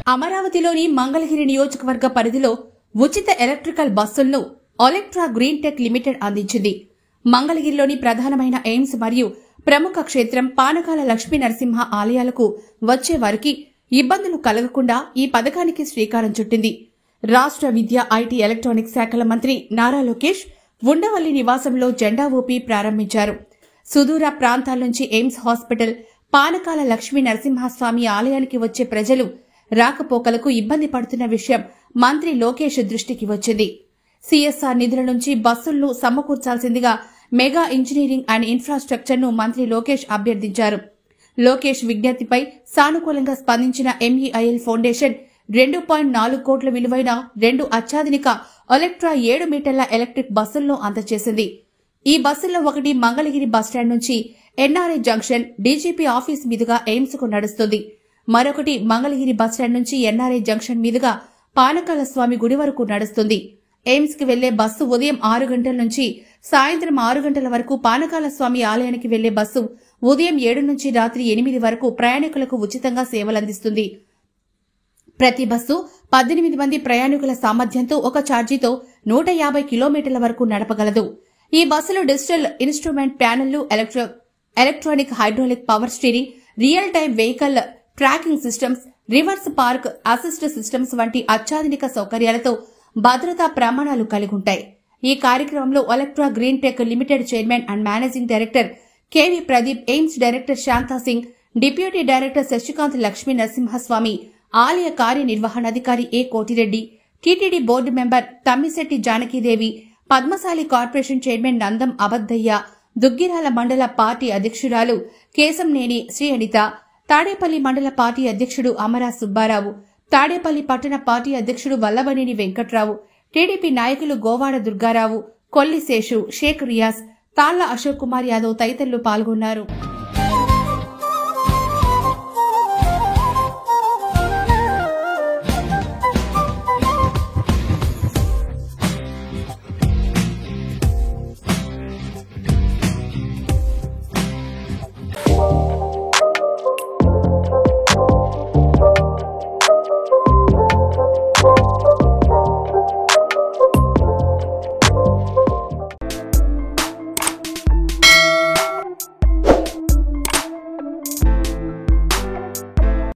అమరావతిలోని మంగళగిరి నియోజకవర్గ పరిధిలో ఉచిత ఎలక్ట్రికల్ బస్సులను ఒలెక్ట్రా గ్రీన్ టెక్ లిమిటెడ్ అందించింది. మంగళగిరిలోని ప్రధానమైన ఎయిమ్స్ మరియు ప్రముఖ క్షేత్రం పానకాల లక్ష్మీ నరసింహ ఆలయాలకు వచ్చే వారికి ఇబ్బందులు కలగకుండా ఈ పథకానికి శ్రీకారం చుట్టింది. రాష్ట్ర విద్య, ఐటీ, ఎలక్ట్రానిక్స్ శాఖల మంత్రి నారా లోకేష్ ఉండవల్లి నివాసంలో జెండా ఊపి ప్రారంభించారు. సుదూర ప్రాంతాల నుంచి ఎయిమ్స్ హాస్పిటల్, పానకాల లక్ష్మీ నరసింహస్వామి ఆలయానికి వచ్చే ప్రజలు రాకపోకలకు ఇబ్బంది పడుతున్న విషయం మంత్రి లోకేష్ దృష్టికి వచ్చింది. సీఎస్ఆర్ నిధుల నుంచి బస్సులను సమకూర్చాల్సిందిగా మెగా ఇంజనీరింగ్ అండ్ ఇన్ఫ్రాస్ట్రక్చర్ ను మంత్రి లోకేష్ అభ్యర్థించారు. లోకేష్ విజ్ఞప్తిపై సానుకూలంగా స్పందించిన ఎంఈఐఎల్ ఫౌండేషన్ 2.4 కోట్ల విలువైన 2 అత్యాధునిక ఒలెక్ట్రా 7 మీటర్ల ఎలక్ట్రిక్ బస్సులను అందజేసింది. ఈ బస్సుల్లో ఒకటి మంగళగిరి బస్టాండ్ నుంచి ఎన్ఆర్ఐ జంక్షన్, డీజీపీ ఆఫీస్ మీదుగా ఎయిమ్స్ కు నడుస్తుంది. మరొకటి మంగళగిరి బస్టాండ్ నుంచి ఎన్ఆర్ఐ జంక్షన్ మీదుగా పానకాల స్వామి గుడి వరకు నడుస్తుంది. ఎయిమ్స్ కి వెళ్లే బస్సు ఉదయం 6 గంటల నుంచి సాయంత్రం 6 గంటల వరకు, పానకాల స్వామి ఆలయానికి వెళ్లే బస్సు ఉదయం 7 నుంచి రాత్రి 8 వరకు ప్రయాణికులకు ఉచితంగా సేవలందిస్తుంది. ప్రతి బస్సు 18 మంది ప్రయాణికుల సామర్థ్యంతో ఒక ఛార్జీతో 150 కిలోమీటర్ల వరకు నడపగలదు. ఈ బస్సులో డిజిటల్ ఇన్స్ట్రుమెంట్ ప్యానెళ్లు, electronic hydraulic power steering, real time vehicle tracking systems, reverse park assist systems వంటి అత్యాధునిక సౌకర్యాలతో భద్రతా ప్రమాణాలు కలిగి ఉంటాయి. ఈ కార్యక్రమంలో Olectra green tech limited chairman and managing director KV Pradeep, AIIMS director Shanta Singh, deputy director Shashikant Lakshmi Narasimhaswamy, ఆలయ కార్యనిర్వహణాధికారి A Kotireddy, TTD board member Tammisetti Janakidevi, Padmashali corporation chairman Nandam Abaddaiah, Duggirala మండల పార్టీ అధ్యక్షురాలు కేశంనేని శ్రీ అనిత, తాడేపల్లి మండల పార్టీ అధ్యక్షుడు అమరా సుబ్బారావు, తాడేపల్లి పట్టణ పార్టీ అధ్యక్షుడు వల్లభనేని వెంకట్రావు, టీడీపీ నాయకులు గోవాడ దుర్గారావు, కొల్లి శేషు, షేక్ రియాజ్, తాళ్ల అశోక్ కుమార్ యాదవ్ తదితరులు పాల్గొన్నారు.